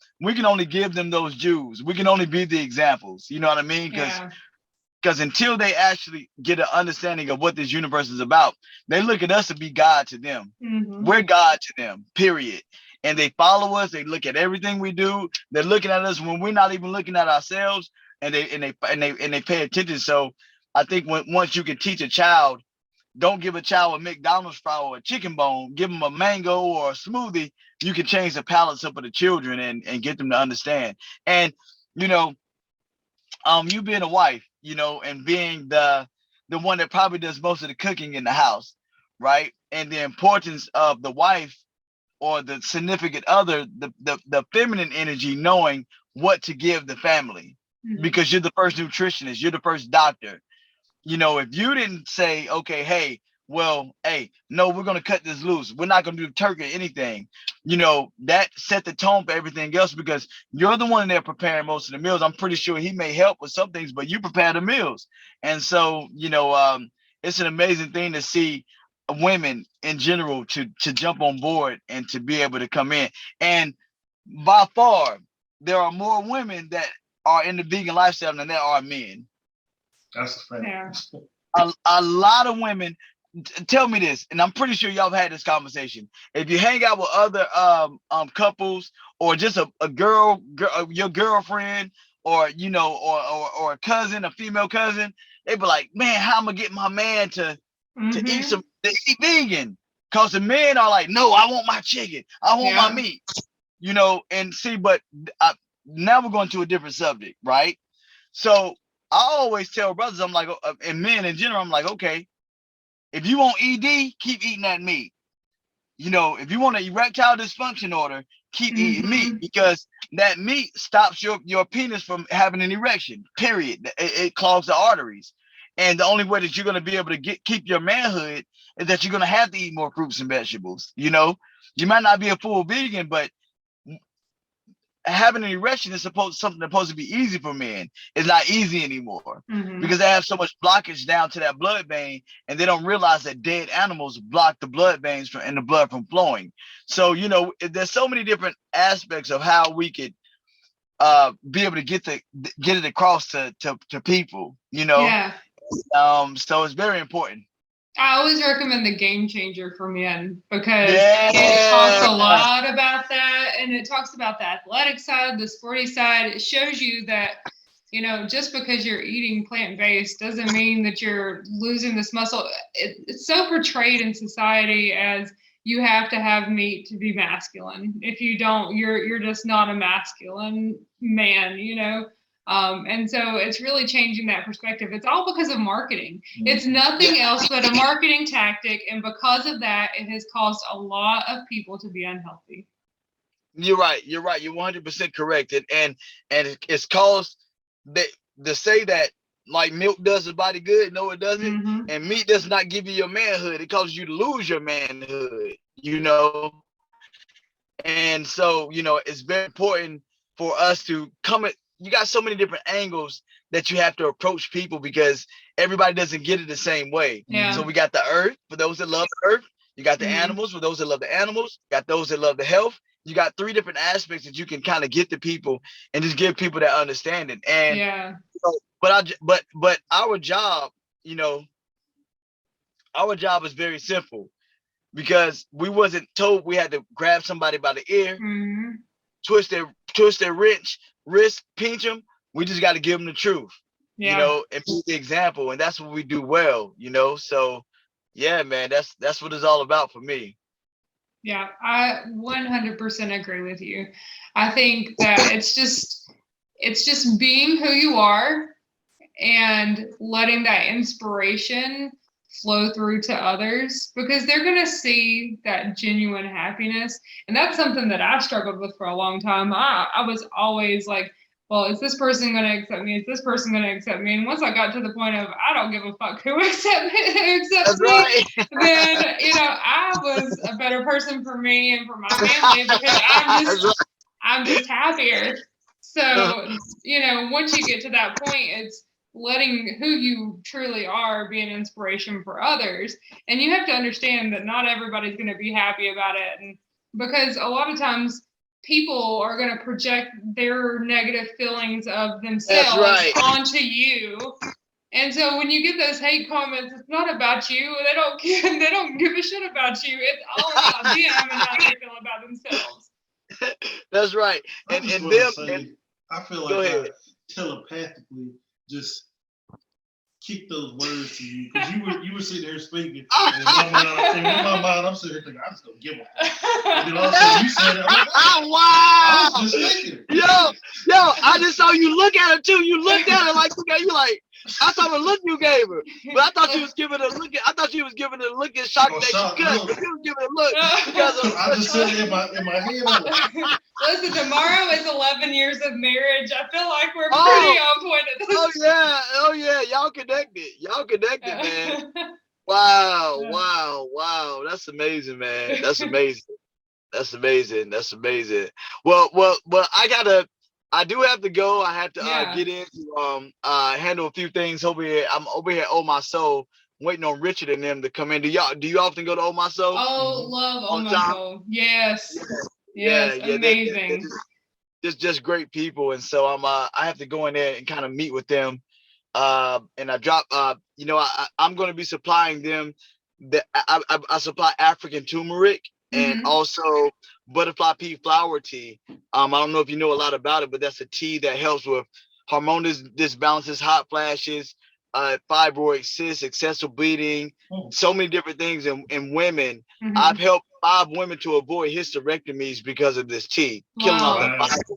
give them those Jews. We can only be the examples. You know what I mean? Because until they actually get an understanding of what this universe is about, they look at us to be God to them. We're God to them, period. And they follow us. They look at everything we do. They're looking at us when we're not even looking at ourselves, and they pay attention. So I think once you can teach a child, don't give a child a McDonald's fry or a chicken bone, give them a mango or a smoothie. You can change the palates up of the children and get them to understand. And you being a wife, and being the one that probably does most of the cooking in the house, right? And the importance of the wife or the significant other, the feminine energy, knowing what to give the family, because you're the first nutritionist, you're the first doctor. If you didn't say, okay, hey, no, we're going to cut this loose, we're not going to do turkey or anything, that set the tone for everything else, because you're the one there preparing most of the meals. I'm pretty sure he may help with some things, but you prepare the meals. And so, it's an amazing thing to see women in general to jump on board and to be able to come in. And by far, there are more women that are in the vegan lifestyle than there are men. That's a fact. Yeah. A lot of women. Tell me this, and I'm pretty sure y'all have had this conversation. If you hang out with other couples, or just a girl, your girlfriend, or or a cousin, a female cousin, they be like, man, how am I get my man to eat vegan? Because the men are like, no, I want my chicken, I want my meat, and see, but now we're going to a different subject, right? So I always tell brothers, I'm like, and men in general, I'm like, okay, if you want ED, keep eating that meat. If you want an erectile dysfunction order, keep eating meat, because that meat stops your penis from having an erection, period. It clogs the arteries. And the only way that you're going to be able to keep your manhood is that you're going to have to eat more fruits and vegetables. You might not be a full vegan, but having an erection is supposed to be easy for men. It's not easy anymore, because they have so much blockage down to that blood vein, and they don't realize that dead animals block the blood veins and the blood from flowing. So there's so many different aspects of how we could be able to get it across to people. So it's very important. I always recommend the Game Changer for Men, because it talks a lot about that, and it talks about the athletic side, the sporty side. It shows you that, just because you're eating plant-based doesn't mean that you're losing this muscle. It's so portrayed in society as you have to have meat to be masculine. If you don't, you're just not a masculine man, And so it's really changing that perspective. It's all because of marketing. It's nothing else but a marketing tactic. And because of that, it has caused a lot of people to be unhealthy. You're right. You're 100% correct. And it's caused that to say that like milk does the body good. No, it doesn't. Mm-hmm. And meat does not give you your manhood. It causes you to lose your manhood, you know. And so, you know, it's very important for us to come at, you got so many different angles that you have to approach people because everybody doesn't get it the same way. Yeah. So we got the earth for those that love the earth. You got the animals for those that love the animals. You got those that love the health. You got three different aspects that you can kind of get to people and just give people that understanding. And so, but our job, you know, our job is very simple because we wasn't told we had to grab somebody by the ear, twist their wrist, pinch them. We just got to give them the truth, you know, and be the example. And that's what we do well, you know. So yeah, man, that's what it's all about for me. Yeah, I 100% agree with you. I think that it's just being who you are and letting that inspiration flow through to others because they're going to see that genuine happiness. And that's something that I struggled with for a long time. I was always like, well, is this person going to accept me? Is this person going to accept me? And once I got to the point of, I don't give a fuck who accepts me, right. then, you know, I was a better person for me and for my family because I'm just happier. So, you know, once you get to that point, it's letting who you truly are be an inspiration for others. And you have to understand that not everybody's going to be happy about it. And because a lot of times people are going to project their negative feelings of themselves onto you. And so when you get those hate comments, it's not about you. They don't give a shit about you. It's all about them and how they feel about themselves. That's right. And I feel like I telepathically just kick those words to you because you were sitting there speaking. And in my mind, I'm sitting there thinking, I'm just gonna give a fuck. And then all of a sudden you said it. I'm like, oh, wow. I was just thinking. Yo, I just saw you look at her too. You looked at her like, okay, you like, I saw the look you gave her, but I thought she was giving a look. I thought she was giving a look in shock that she couldn't. But you was giving a look because of, I just said it in my head. Like, listen, tomorrow is 11 years of marriage. I feel like we're pretty on point at this. Oh yeah, y'all connected, man. Wow. That's amazing, man. That's amazing. Well, I do have to go. I have to get in to handle a few things over here. I'm over here at Oh My Soul, waiting on Richard and them to come in. Do you often go to Oh My Soul? Oh, love Oh My Soul. Yes. Yes, amazing. They're just great people, and so I have to go in there and kind of meet with them. And I drop. You know, I'm going to be supplying them. I supply African turmeric and also butterfly pea flower tea. I don't know if you know a lot about it, but that's a tea that helps with hormonal disbalances, hot flashes, fibroid cysts, excessive bleeding, so many different things in women. I've helped 5 women to avoid hysterectomies because of this tea, killing off the fibroids.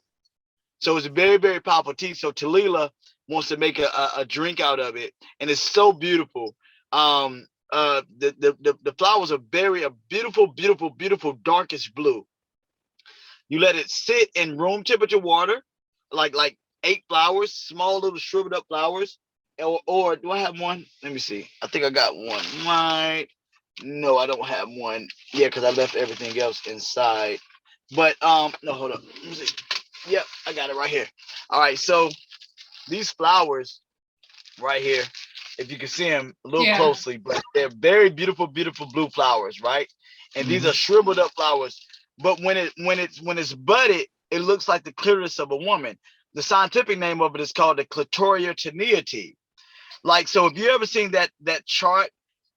So it's a very, very powerful tea. So Talila wants to make a drink out of it, and it's so beautiful. The flowers are a beautiful darkish blue. You let it sit in room temperature water, like 8 flowers, small little shriveled up flowers. Or do I have one? Let me see. I think I got one. No, I don't have one. Yeah, because I left everything else inside. But no, hold up. Let me see. Yep, I got it right here. All right, so these flowers right here, if you can see them a little closely, but they're very beautiful blue flowers, right? And these are shriveled up flowers. But when it's budded, it looks like the clitoris of a woman. The scientific name of it is called the clitoria tenuity. Like, so if you ever seen that chart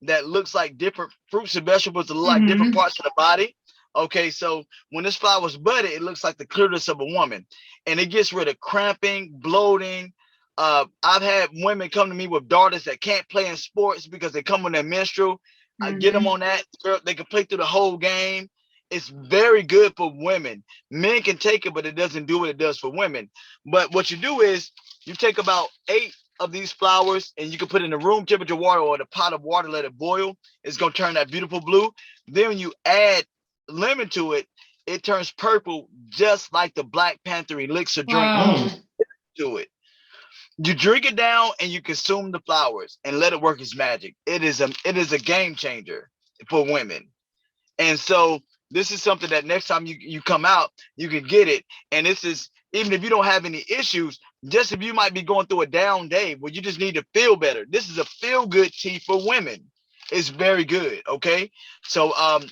that looks like different fruits and vegetables that look like different parts of the body. Okay, so when this flower is budded, it looks like the clitoris of a woman, and it gets rid of cramping, bloating. I've had women come to me with daughters that can't play in sports because they come on their menstrual. I get them on that. They can play through the whole game. It's very good for women. Men can take it, but it doesn't do what it does for women. But what you do is You take about 8 of these flowers and you can put in the room temperature water or the pot of water, let it boil. It's gonna turn that beautiful blue. Then when you add lemon to it, it turns purple, just like the Black Panther elixir drink to it. You drink it down and you consume the flowers and let it work its magic. It is a game changer for women. And so this is something that next time you come out, you can get it. And this is, even if you don't have any issues, just if you might be going through a down day where you just need to feel better. This is a feel-good tea for women. It's very good. Okay. So I'm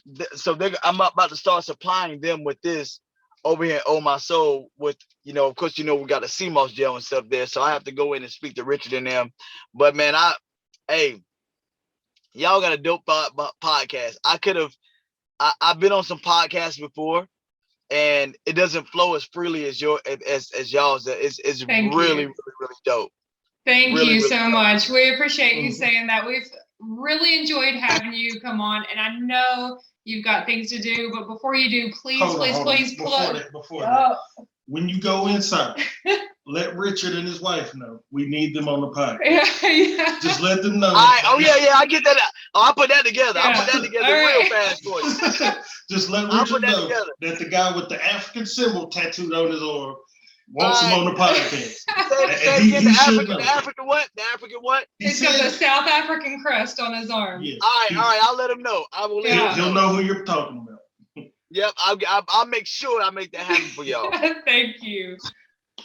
about to start supplying them with this over here at Oh My Soul with, of course, we got a sea moss gel and stuff there. So I have to go in and speak to Richard and them. But man, y'all got a dope podcast. I've been on some podcasts before, and it doesn't flow as freely as y'all's. It's really dope. Thank you so much. We appreciate you saying that. We've really enjoyed having you come on, and I know you've got things to do, but before you do, please plug. Before that, when you go inside, let Richard and his wife know we need them on the podcast. Yeah. Just let them know. I get that. I'll put that together. Yeah. I'll put that together real fast for you. Just let Richard know that the guy with the African symbol tattooed on his arm wants him on the podcast. The African what? He's got the South African crest on his arm. Yes. All right. I'll let him know. I will let him know. He'll know who you're talking about. Yep, I'll make sure I make that happen for y'all. Thank you.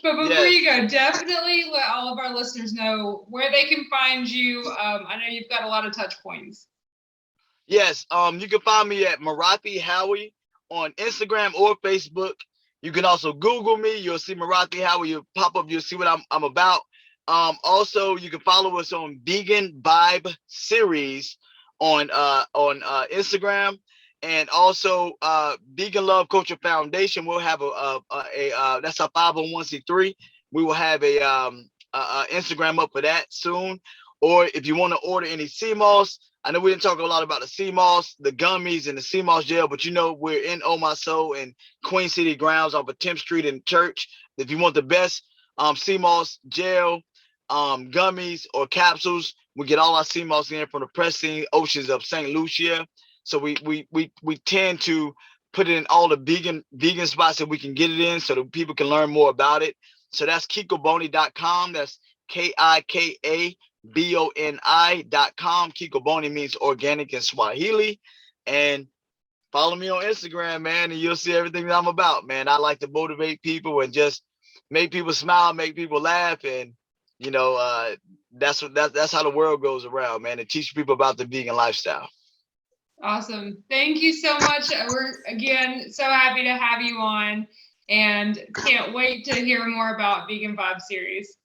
But before you go, definitely let all of our listeners know where they can find you. I know you've got a lot of touch points. Yes, you can find me at Morathi Howie on Instagram or Facebook. You can also Google me. You'll see Morathi Howie. You'll pop up. You'll see what I'm about. Also, you can follow us on Vegan Vibe Series on Instagram. And also, Vegan Love Culture Foundation will have that's a 501c3. We will have a Instagram up for that soon. Or if you want to order any sea moss, I know we didn't talk a lot about the sea moss, the gummies, and the sea moss gel, but we're in Oh My Soul in Queen City grounds off of 10th Street in Church. If you want the best sea moss gel, gummies, or capsules, we get all our sea moss in from the pristine oceans of St. Lucia. So we tend to put it in all the vegan spots that we can get it in so that people can learn more about it. So that's Kikaboni.com. That's KIKABONI.com. Kikaboni means organic in Swahili. And follow me on Instagram, man, and you'll see everything that I'm about, man. I like to motivate people and just make people smile, make people laugh. And, that's how the world goes around, man, and teach people about the vegan lifestyle. Awesome. Thank you so much. We're, again, so happy to have you on and can't wait to hear more about Vegan Vibe Series.